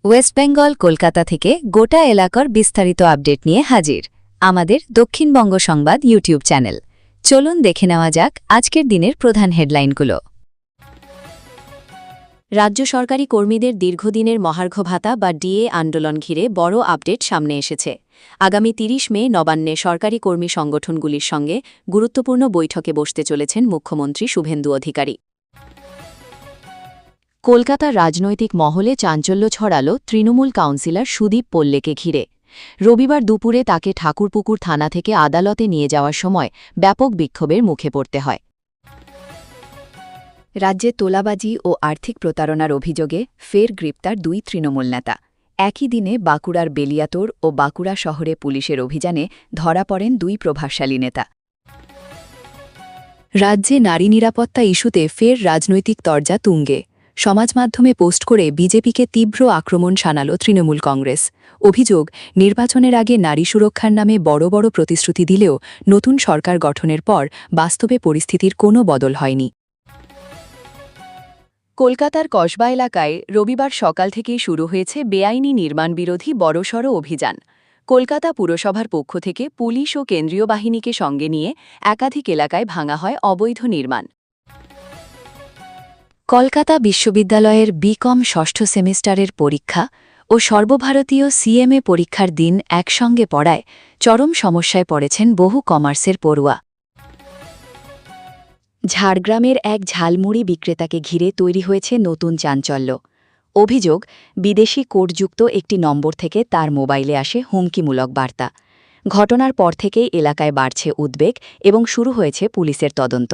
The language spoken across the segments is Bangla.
ওয়েস্ট বেঙ্গল কলকাতা থেকে গোটা এলাকার বিস্তারিত আপডেট নিয়ে হাজির আমাদের দক্ষিণবঙ্গ সংবাদ ইউটিউব চ্যানেল। চলুন দেখে নেওয়া যাক আজকের দিনের প্রধান হেডলাইনগুলো। রাজ্য সরকারি কর্মীদের দীর্ঘদিনের মহার্ঘ ভাতা বা ডিএ আন্দোলন ঘিরে বড় আপডেট সামনে এসেছে। আগামী ৩০ মে নবান্নে সরকারি কর্মী সংগঠনগুলির সঙ্গে গুরুত্বপূর্ণ বৈঠকে বসতে চলেছেন মুখ্যমন্ত্রী শুভেন্দু অধিকারী। কলকাতার রাজনৈতিক মহলে চাঞ্চল্য ছড়ালো তৃণমূল কাউন্সিলর সুদীপ পোল্লেকে ঘিরে। রবিবার দুপুরে তাকে ঠাকুরপুকুর থানা থেকে আদালতে নিয়ে যাওয়ার সময় ব্যাপক বিক্ষোভের মুখে পড়তে হয়। রাজ্যে তোলাবাজি ও আর্থিক প্রতারণার অভিযোগে ফের গ্রেপ্তার দুই তৃণমূল নেতা। একই দিনে বাঁকুড়ার বেলিয়াতোড় ও বাঁকুড়া শহরে পুলিশের অভিযানে ধরা পড়েন দুই প্রভাবশালী নেতা। রাজ্যে নারী নিরাপত্তা ইস্যুতে ফের রাজনৈতিক তরজা তুঙ্গে। সমাজ মাধ্যমে পোস্ট করে বিজেপিকে তীব্র আক্রমণ শানাল তৃণমূল কংগ্রেস। অভিযোগ, নির্বাচনের আগে নারী সুরক্ষার নামে বড় বড় প্রতিশ্রুতি দিলেও নতুন সরকার গঠনের পর বাস্তবে পরিস্থিতির কোনো বদল হয়নি। কলকাতার কসবা এলাকায় রবিবার সকাল থেকেই শুরু হয়েছে বেআইনি নির্মাণ বিরোধী বড়সড় অভিযান। কলকাতা পুরসভার পক্ষ থেকে পুলিশ ও কেন্দ্রীয় বাহিনীকে সঙ্গে নিয়ে একাধিক এলাকায় ভাঙা হয় অবৈধ নির্মাণ। কলকাতা বিশ্ববিদ্যালয়ের বিকম ষষ্ঠ সেমিস্টারের পরীক্ষা ও সর্বভারতীয় সিএমএ পরীক্ষার দিন একসঙ্গে পড়ায় চরম সমস্যায় পড়েছেন বহু কমার্সের পড়ুয়া। ঝাড়গ্রামের এক ঝালমুড়ি বিক্রেতাকে ঘিরে তৈরি হয়েছে নতুন চাঞ্চল্য। অভিযোগ, বিদেশি কোডযুক্ত একটি নম্বর থেকে তার মোবাইলে আসে হুমকিমূলক বার্তা। ঘটনার পর থেকেই এলাকায় বাড়ছে উদ্বেগ এবং শুরু হয়েছে পুলিশের তদন্ত।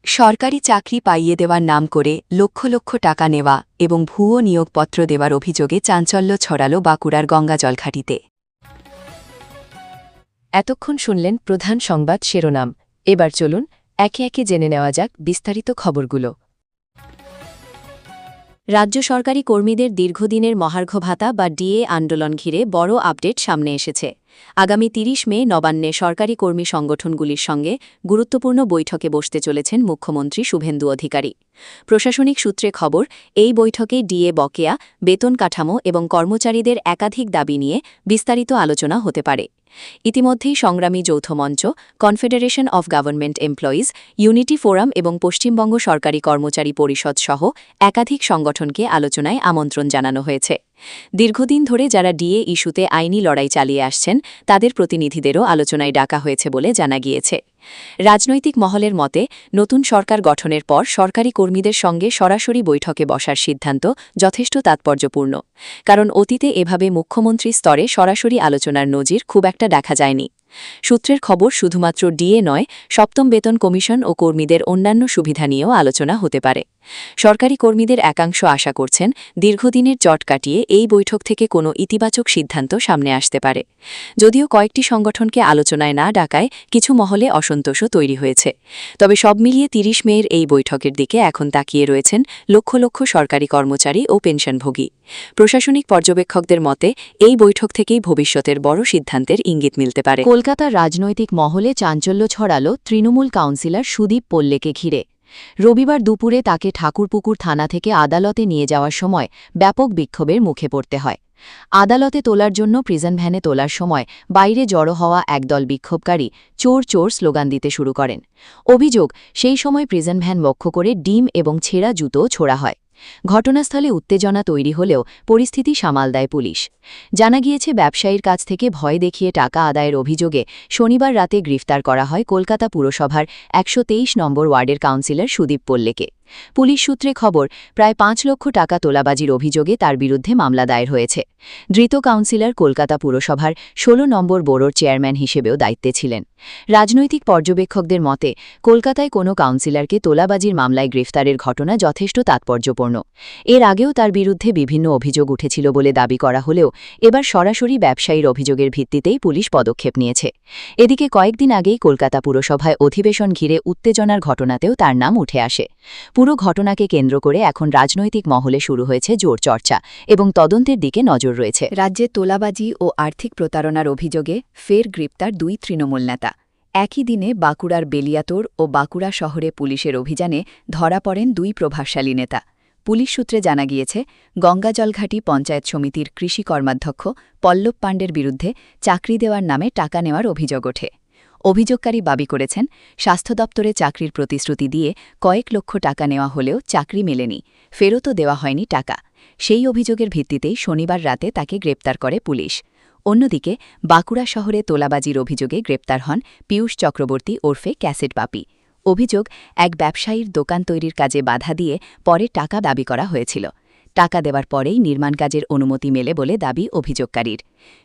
সরকারি চাকরি পাইয়ে দেওয়ার নাম করে লক্ষ লক্ষ টাকা নেওয়া এবং ভুয়ো নিয়োগপত্র দেওয়ার অভিযোগে চাঞ্চল্য ছড়াল বাঁকুড়ার গঙ্গা জলঘাটিতে। এতক্ষণ শুনলেন প্রধান সংবাদ শিরোনাম। এবার চলুন একে একে জেনে নেওয়া যাক বিস্তারিত খবরগুলো। রাজ্য সরকারি কর্মীদের দীর্ঘদিনের মহার্ঘ ভাতা বা ডিএ আন্দোলন ঘিরে বড় আপডেট সামনে এসেছে। আগামী ৩০ মে নবান্নে সরকারি কর্মী সংগঠনগুলির সঙ্গে গুরুত্বপূর্ণ বৈঠকে বসতে চলেছেন মুখ্যমন্ত্রী শুভেন্দু অধিকারী। প্রশাসনিক সূত্রে খবর, এই বৈঠকে ডিএ বকেয়া, বেতন কাঠামো এবং কর্মচারীদের একাধিক দাবি নিয়ে বিস্তারিত আলোচনা হতে পারে। ইতিমধ্যেই সংগ্রামী যৌথ মঞ্চ, confederation of government employees, unity forum এবং পশ্চিমবঙ্গ সরকারি কর্মচারী পরিষদ সহ একাধিক সংগঠনকে আলোচনায় আমন্ত্রণ জানানো হয়েছে। দীর্ঘদিন ধরে যারা ডিএ ইস্যুতে আইনি লড়াই চালিয়ে আসছেন তাদের প্রতিনিধিদেরও আলোচনায় ডাকা হয়েছে বলে জানা গিয়েছে। রাজনৈতিক মহলের মতে, নতুন সরকার গঠনের পর সরকারি কর্মীদের সঙ্গে সরাসরি বৈঠকে বসার সিদ্ধান্ত যথেষ্ট তাৎপর্যপূর্ণ, কারণ অতীতে এভাবে মুখ্যমন্ত্রী স্তরে সরাসরি আলোচনার নজির খুব একটা দেখা যায়নি। সূত্রের খবর, শুধুমাত্র ডিএ নয়, সপ্তম বেতন কমিশন ও কর্মীদের অন্যান্য সুবিধা নিয়েও আলোচনা হতে পারে। সরকারি কর্মীদের একাংশ আশা করছেন দীর্ঘদিনের জট কাটিয়ে এই বৈঠক থেকে কোনো ইতিবাচক সিদ্ধান্ত সামনে আসতে পারে। যদিও কয়েকটি সংগঠনকে আলোচনায় না ডাকায় কিছু মহলে অসন্তোষও তৈরি হয়েছে। তবে সব মিলিয়ে ৩০ মের এই বৈঠকের দিকে এখন তাকিয়ে রয়েছেন লক্ষ লক্ষ সরকারি কর্মচারী ও পেনশনভোগী। প্রশাসনিক পর্যবেক্ষকদের মতে, এই বৈঠক থেকেই ভবিষ্যতের বড় সিদ্ধান্তের ইঙ্গিত মিলতে পারে। কলকাতার রাজনৈতিক মহলে চাঞ্চল্য ছড়াল তৃণমূল কাউন্সিলর সুদীপ পোল্লেকে ঘিরে। রবিবার দুপুরে তাকে ঠাকুরপুকুর থানা থেকে আদালতে নিয়ে যাওয়ার সময় ব্যাপক বিক্ষোভের মুখে পড়তে হয়। আদালতে তোলার জন্য প্রিজন ভ্যানে তোলার সময় বাইরে জড়ো হওয়া একদল বিক্ষোভকারী চোর চোর স্লোগান দিতে শুরু করেন। অভিযোগ, সেই সময় প্রিজন ভ্যান লক্ষ্য করে ডিম এবং ছেঁড়া জুতোও ছোড়া হয়। ঘটনাস্থলে উত্তেজনা তৈরি হলেও পরিস্থিতি সামাল দেয় পুলিশ। জানা গিয়েছে, ব্যবসায়ীর কাছ থেকে ভয় দেখিয়ে টাকা আদায়ের অভিযোগে শনিবার রাতে গ্রেফতার করা হয় কলকাতা পুরসভার ১২৩ নম্বর ওয়ার্ডের কাউন্সিলর সুদীপ পোল্লেকে। পুলিশ সূত্রে খবর, প্রায় ৫ লক্ষ টাকা তোলাবাজির অভিযোগে তার বিরুদ্ধে মামলা দায়ের হয়েছে। ধৃত কাউন্সিলর কলকাতা পুরসভার ১৬ নম্বর বোরোর চেয়ারম্যান হিসেবেও দায়িত্বে ছিলেন। রাজনৈতিক পর্যবেক্ষকদের মতে, কলকাতায় কোনো কাউন্সিলরকে তোলাবাজির মামলায় গ্রেফতারের ঘটনা যথেষ্ট তাৎপর্যপূর্ণ। এর আগেও তার বিরুদ্ধে বিভিন্ন অভিযোগ উঠেছিল বলে দাবি করা হলেও এবার সরাসরি ব্যবসায়ীর অভিযোগের ভিত্তিতেই পুলিশ পদক্ষেপ নিয়েছে। এদিকে কয়েকদিন আগেই কলকাতা পুরসভায় অধিবেশন ঘিরে উত্তেজনার ঘটনাতেও তার নাম উঠে আসে। পুরো ঘটনাকে কেন্দ্র করে এখন রাজনৈতিক মহলে শুরু হয়েছে জোর চর্চা এবং তদন্তের দিকে নজর রয়েছে। রাজ্যে তোলাবাজি ও আর্থিক প্রতারণার অভিযোগে ফের গ্রেপ্তার দুই তৃণমূল নেতা। একই দিনে বাঁকুড়ার বেলিয়াতোড় ও বাঁকুড়া শহরে পুলিশের অভিযানে ধরা পড়েন দুই প্রভাবশালী নেতা। পুলিশ সূত্রে জানা গিয়েছে, গঙ্গাজলঘাটি পঞ্চায়েত সমিতির কৃষি কর্মাধ্যক্ষ পল্লব পাণ্ডের বিরুদ্ধে চাকরি দেওয়ার নামে টাকা নেওয়ার অভিযোগ ওঠে। অভিযোগকারী দাবি করেছেন, স্বাস্থ্য দপ্তরে চাকরির প্রতিশ্রুতি দিয়ে কয়েক লক্ষ টাকা নেওয়া হলেও চাকরি মেলেনি, ফেরতও দেওয়া হয়নি টাকা। সেই অভিযোগের ভিত্তিতেই শনিবার রাতে তাকে গ্রেপ্তার করে পুলিশ। অন্যদিকে বাঁকুড়া শহরে তোলাবাজির অভিযোগে গ্রেপ্তার হন পীয়ূষ চক্রবর্তী ওরফে ক্যাসেট পাপি। অভিযোগ, এক ব্যবসায়ীর দোকান তৈরির কাজে বাধা দিয়ে পরে টাকা দাবি করা হয়েছিল। টাকা দেওয়ার পরেই নির্মাণ কাজের অনুমতি মেলে বলে দাবি অভিযোগকারীর।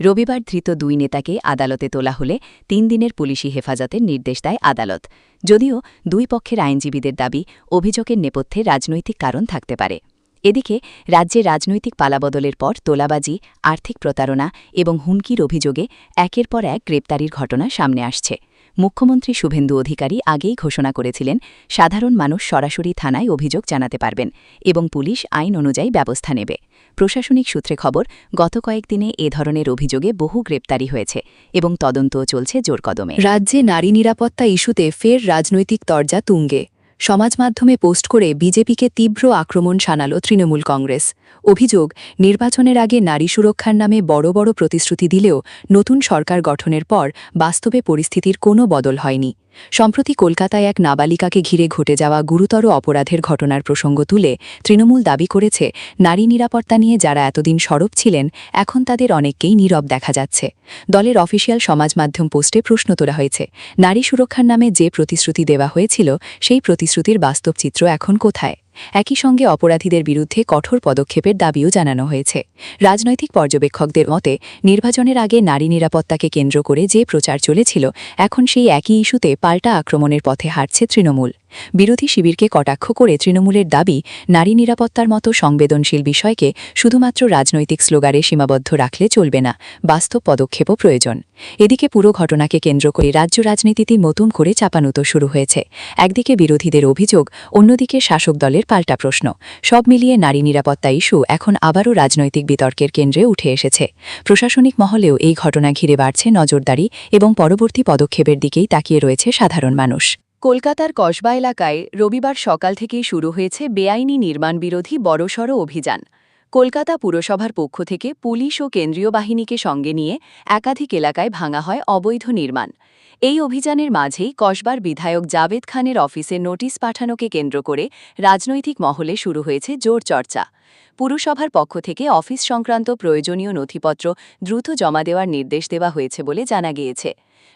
রবিবার ধৃত দুই নেতাকে আদালতে তোলা হলে ৩ দিনের পুলিশি হেফাজতের নির্দেশ দেয় আদালত। যদিও দুই পক্ষের আইনজীবীদের দাবি, অভিযোগের নেপথ্যে রাজনৈতিক কারণ থাকতে পারে। এদিকে রাজ্যে রাজনৈতিক পালাবদলের পর তোলাবাজি, আর্থিক প্রতারণা এবং হুমকির অভিযোগে একের পর এক গ্রেপ্তারির ঘটনা সামনে আসছে। মুখ্যমন্ত্রী শুভেন্দু অধিকারী আগেই ঘোষণা করেছিলেন, সাধারণ মানুষ সরাসরি থানায় অভিযোগ জানাতে পারবেন এবং পুলিশ আইন অনুযায়ী ব্যবস্থা নেবে। প্রশাসনিক সূত্রে খবর, গত কয়েকদিনে এ ধরনের অভিযোগে বহু গ্রেপ্তারি হয়েছে এবং তদন্তও চলছে জোরকদমে। রাজ্যে নারী নিরাপত্তা ইস্যুতে ফের রাজনৈতিক তরজা তুঙ্গে। সমাজমাধ্যমে পোস্ট করে বিজেপিকে তীব্র আক্রমণ শানাল তৃণমূল কংগ্রেস। অভিযোগ, নির্বাচনের আগে নারী সুরক্ষার নামে বড় বড় প্রতিশ্রুতি দিলেও নতুন সরকার গঠনের পর বাস্তবে পরিস্থিতির কোনো বদল হয়নি। সম্প্রতি কলকাতায় এক নাবালিকাকে ঘিরে ঘটে যাওয়া গুরুতর অপরাধের ঘটনার প্রসঙ্গ তুলে তৃণমূল দাবি করেছে, নারী নিরাপত্তা নিয়ে যারা এতদিন সরব ছিলেন, এখন তাদের অনেককেই নীরব দেখা যাচ্ছে। দলের অফিসিয়াল সমাজমাধ্যম পোস্টে প্রশ্ন তোলা হয়েছে, নারী সুরক্ষার নামে যে প্রতিশ্রুতি দেওয়া হয়েছিল, সেই প্রতিশ্রুতির বাস্তব চিত্র এখন কোথায়? একই সঙ্গে অপরাধীদের বিরুদ্ধে কঠোর পদক্ষেপের দাবিও জানানো হয়েছে। রাজনৈতিক পর্যবেক্ষকদের মতে, নির্বাচনের আগে নারী নিরাপত্তাকে কেন্দ্র করে যে প্রচার চলেছিল, এখন সেই একই ইস্যুতে পাল্টা আক্রমণের পথে হাঁটছে তৃণমূল। বিরোধী শিবিরকে কটাক্ষ করে তৃণমূলের দাবি, নারী নিরাপত্তার মতো সংবেদনশীল বিষয়কে শুধুমাত্র রাজনৈতিক স্লোগানে সীমাবদ্ধ রাখলে চলবে না, বাস্তব পদক্ষেপও প্রয়োজন। এদিকে পুরো ঘটনাকে কেন্দ্র করে রাজ্য রাজনীতিতে নতুন করে চাপানুতো শুরু হয়েছে। একদিকে বিরোধীদের অভিযোগ, অন্যদিকে শাসক দলের পাল্টা প্রশ্ন। সব মিলিয়ে নারী নিরাপত্তা ইস্যু এখন আবারও রাজনৈতিক বিতর্কের কেন্দ্রে উঠে এসেছে। প্রশাসনিক মহলেও এই ঘটনা ঘিরে বাড়ছে নজরদারি এবং পরবর্তী পদক্ষেপের দিকেই তাকিয়ে রয়েছে সাধারণ মানুষ। কলকাতার কসবা এলাকায় রবিবার সকাল থেকেই শুরু হয়েছে বেআইনি নির্মাণ বিরোধী বড়সড় অভিযান। কলকাতা পুরসভার পক্ষ থেকে পুলিশ ও কেন্দ্রীয় বাহিনীকে সঙ্গে নিয়ে একাধিক এলাকায় ভাঙা হয় অবৈধ নির্মাণ। এই অভিযানের মাঝেই কসবার বিধায়ক জাভেদ খানের অফিসে নোটিশ পাঠানোকে কেন্দ্র করে রাজনৈতিক মহলে শুরু হয়েছে জোর চর্চা। পুরসভার পক্ষ থেকে অফিস সংক্রান্ত প্রয়োজনীয় নথিপত্র দ্রুত জমা দেওয়ার নির্দেশ দেওয়া হয়েছে বলে জানা গিয়েছে।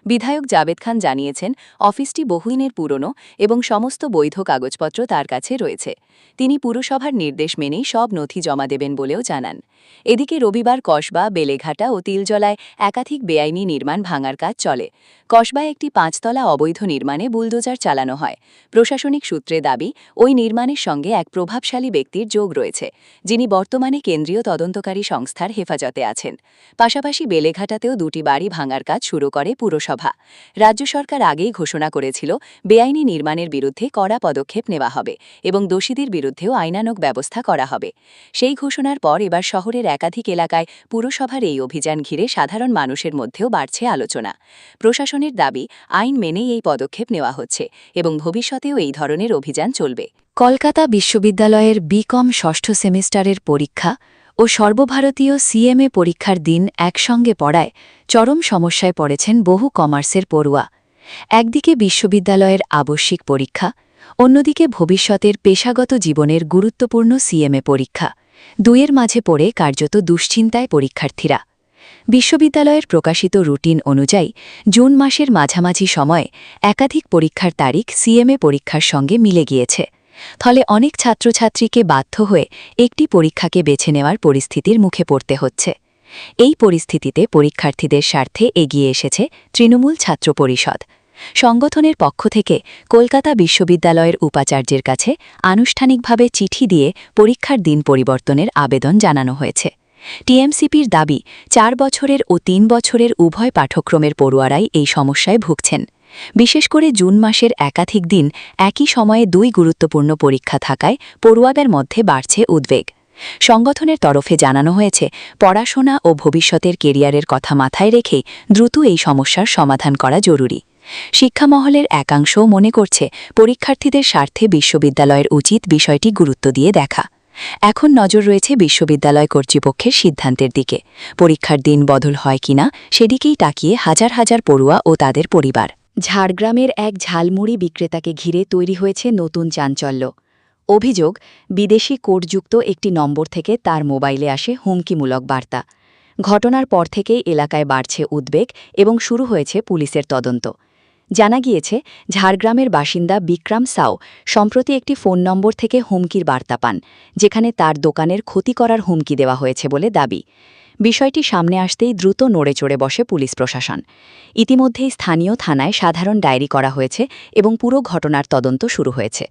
বিধায়ক জাভেদ খান জানিয়েছেন, অফিসটি বহুদিনের পুরনো এবং সমস্ত বৈধ কাগজপত্র তার কাছে রয়েছে। তিনি পুরসভার নির্দেশ মেনেই সব নথি জমা দেবেন বলেও জানান। এদিকে রবিবার কসবা, বেলেঘাটা ও তিলজলায় একাধিক বেআইনি নির্মাণ ভাঙার কাজ চলে। কসবায় একটি 5তলা অবৈধ নির্মাণে বুলডোজার চালানো হয়। প্রশাসনিক সূত্রে দাবি, ওই নির্মাণের সঙ্গে এক প্রভাবশালী ব্যক্তির যোগ রয়েছে, যিনি বর্তমানে কেন্দ্রীয় তদন্তকারী সংস্থার হেফাজতে আছেন। পাশাপাশি বেলেঘাটাতেও 2টি বাড়ি ভাঙার কাজ শুরু করে পুরসভা। রাজ্য সরকার আগেই ঘোষণা করেছিল, বেআইনি নির্মাণের বিরুদ্ধে কড়া পদক্ষেপ নেওয়া হবে এবং দোষীদের বিরুদ্ধেও আইনানুগ ব্যবস্থা করা হবে। সেই ঘোষণার পর এবার শহরের একাধিক এলাকায় পুরসভার এই অভিযান ঘিরে সাধারণ মানুষের মধ্যেও বাড়ছে আলোচনা। প্রশাসনের দাবি, আইন মেনেই এই পদক্ষেপ নেওয়া হচ্ছে এবং ভবিষ্যতেও এই ধরনের অভিযান চলবে। কলকাতা বিশ্ববিদ্যালয়ের বিকম ষষ্ঠ সেমিস্টারের পরীক্ষা ও সর্বভারতীয় সিএমএ পরীক্ষার দিন একসঙ্গে পড়ায় চরম সমস্যায় পড়েছেন বহু কমার্সের পড়ুয়া। একদিকে বিশ্ববিদ্যালয়ের আবশ্যিক পরীক্ষা, অন্যদিকে ভবিষ্যতের পেশাগত জীবনের গুরুত্বপূর্ণ সিএমএ পরীক্ষা। দুয়ের মাঝে পড়ে কার্যত দুশ্চিন্তায় পরীক্ষার্থীরা। বিশ্ববিদ্যালয়ের প্রকাশিত রুটিন অনুযায়ী জুন মাসের মাঝামাঝি সময়ে একাধিক পরীক্ষার তারিখ সিএমএ পরীক্ষার সঙ্গে মিলে গিয়েছে। ফলে অনেক ছাত্রছাত্রীকে বাধ্য হয়ে একটি পরীক্ষাকে বেছে নেওয়ার পরিস্থিতির মুখে পড়তে হচ্ছে। এই পরিস্থিতিতে পরীক্ষার্থীদের স্বার্থে এগিয়ে এসেছে তৃণমূল ছাত্র পরিষদ। সংগঠনের পক্ষ থেকে কলকাতা বিশ্ববিদ্যালয়ের উপাচার্যের কাছে আনুষ্ঠানিকভাবে চিঠি দিয়ে পরীক্ষার দিন পরিবর্তনের আবেদন জানানো হয়েছে। টিএমসিপির দাবি, 4 বছরের ও 3 বছরের উভয় পাঠ্যক্রমের পড়ুয়ারাই এই সমস্যায় ভুগছেন। বিশেষ করে জুন মাসের একাধিক দিন একই সময়ে 2 গুরুত্বপূর্ণ পরীক্ষা থাকায় পড়ুয়াদের মধ্যে বাড়ছে উদ্বেগ। সংগঠনের তরফে জানানো হয়েছে, পড়াশোনা ও ভবিষ্যতের কেরিয়ারের কথা মাথায় রেখেই দ্রুত এই সমস্যার সমাধান করা জরুরি। শিক্ষামহলের একাংশও মনে করছে, পরীক্ষার্থীদের স্বার্থে বিশ্ববিদ্যালয়ের উচিত বিষয়টি গুরুত্ব দিয়ে দেখা। এখন নজর রয়েছে বিশ্ববিদ্যালয় কর্তৃপক্ষের সিদ্ধান্তের দিকে। পরীক্ষার দিন বদল হয় কিনা সেদিকেই তাকিয়ে হাজার হাজার পড়ুয়া ও তাদের পরিবার। ঝাড়গ্রামের এক ঝালমুড়ি বিক্রেতাকে ঘিরে তৈরি হয়েছে নতুন চাঞ্চল্য। অভিযোগ, বিদেশি কোডযুক্ত একটি নম্বর থেকে তার মোবাইলে আসে হুমকিমূলক বার্তা। ঘটনার পর থেকেই এলাকায় বাড়ছে উদ্বেগ এবং শুরু হয়েছে পুলিশের তদন্ত। জানা গিয়েছে, ঝাড়গ্রামের বাসিন্দা বিক্রম সাউ সম্প্রতি একটি ফোন নম্বর থেকে হুমকির বার্তা পান, যেখানে তার দোকানের ক্ষতি করার হুমকি দেওয়া হয়েছে বলে দাবি। বিষয়টি সামনে আসতেই দ্রুত নড়েচড়ে বসে পুলিশ প্রশাসন। ইতিমধ্যেই স্থানীয় থানায় সাধারণ ডায়েরি করা হয়েছে এবং পুরো ঘটনার তদন্ত শুরু হয়েছে।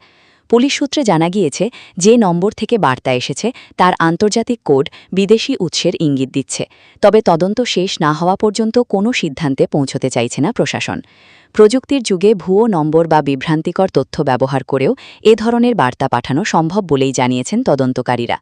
পুলিশ সূত্রে জানা গিয়েছে, যে নম্বর থেকে বার্তা এসেছে তার আন্তর্জাতিক কোড বিদেশি উৎসের ইঙ্গিত দিচ্ছে। তবে তদন্ত শেষ না হওয়া পর্যন্ত কোনো সিদ্ধান্তে পৌঁছতে চাইছে না প্রশাসন। প্রযুক্তির যুগে ভুয়ো নম্বর বা বিভ্রান্তিকর তথ্য ব্যবহার করেও এ ধরনের বার্তা পাঠানো সম্ভব বলেই জানিয়েছেন তদন্তকারীরা।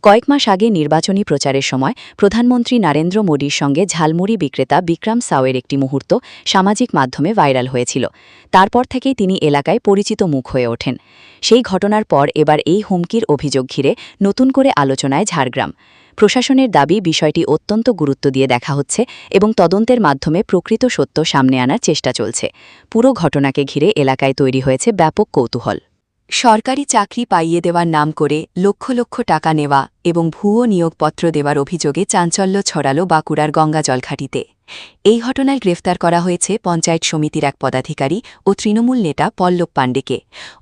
কয়েক মাস আগে নির্বাচনী প্রচারের সময় প্রধানমন্ত্রী নরেন্দ্র মোদীর সঙ্গে ঝালমুড়ি বিক্রেতা বিক্রম সাউয়ের একটি মুহূর্ত সামাজিক মাধ্যমে ভাইরাল হয়েছিল। তারপর থেকেই তিনি এলাকায় পরিচিত মুখ হয়ে ওঠেন। সেই ঘটনার পর এবার এই হুমকির অভিযোগ ঘিরে নতুন করে আলোচনায় ঝাড়গ্রাম। প্রশাসনের দাবি, বিষয়টি অত্যন্ত গুরুত্ব দিয়ে দেখা হচ্ছে এবং তদন্তের মাধ্যমে প্রকৃত সত্য সামনে আনার চেষ্টা চলছে। পুরো ঘটনাকে ঘিরে এলাকায় তৈরি হয়েছে ব্যাপক কৌতূহল। সরকারি চাকরি পাইয়ে দেওয়ার নাম করে লক্ষ লক্ষ টাকা নেওয়া এবং ভুয়ো নিয়োগপত্র দেওয়ার অভিযোগে চাঞ্চল্য ছড়াল বাঁকুড়ার গঙ্গা জলঘাটিতে। এই ঘটনায় গ্রেফতার করা হয়েছে পঞ্চায়েত সমিতির এক পদাধিকারী ও তৃণমূল নেতা পল্লব পাণ্ডেকে।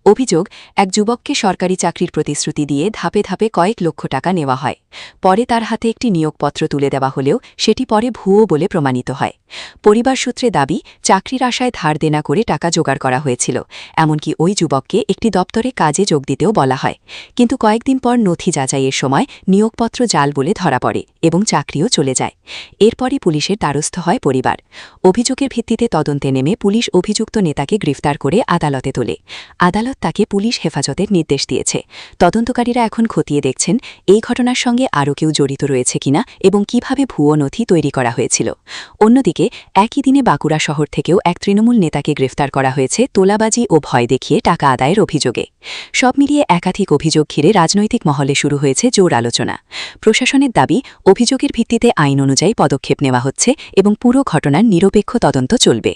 অভিযোগ, এক যুবককে সরকারি চাকরির প্রতিশ্রুতি দিয়ে ধাপে ধাপে কয়েক লক্ষ টাকা নেওয়া হয়। পরে তার হাতে একটি নিয়োগপত্র তুলে দেওয়া হলেও সেটি পরে ভুয়ো বলে প্রমাণিত হয়। পরিবার সূত্রে দাবি, চাকরির আশায় ধার দেনা করে টাকা জোগাড় করা হয়েছিল। এমনকি ওই যুবককে একটি দপ্তরে কাজে যোগ দিতেও বলা হয়। কিন্তু কয়েকদিন পর নথি যাচাইয়ের সময় নিয়োগপত্র জাল বলে ধরা পড়ে এবং চাকরিও চলে যায়। এরপরই পুলিশের দ্বারস্থ হয় পরিবার। অভিযোগের ভিত্তিতে তদন্তে নেমে পুলিশ অভিযুক্ত নেতাকে গ্রেফতার করে আদালতে তোলে। আদালত তাকে পুলিশ হেফাজতের নির্দেশ দিয়েছে। তদন্তকারীরা এখন খতিয়ে দেখছেন এই ঘটনার সঙ্গে আরও কেউ জড়িত রয়েছে কিনা এবং কিভাবে ভুয়ো নথি তৈরি করা হয়েছিল। অন্যদিকে একই দিনে বাঁকুড়া শহর থেকেও এক তৃণমূল নেতাকে গ্রেফতার করা হয়েছে তোলাবাজি ও ভয় দেখিয়ে টাকা আদায়ের অভিযোগে। সব মিলিয়ে একাধিক অভিযোগ ঘিরে রাজনৈতিক মহলে শুরু হয়েছে জোর আলোচনা। প্রশাসনের দাবি, অভিযোগের ভিত্তিতে আইন অনুযায়ী পদক্ষেপ নেওয়া হচ্ছে এবং পুরো ঘটনার নিরপেক্ষ তদন্ত চলবে।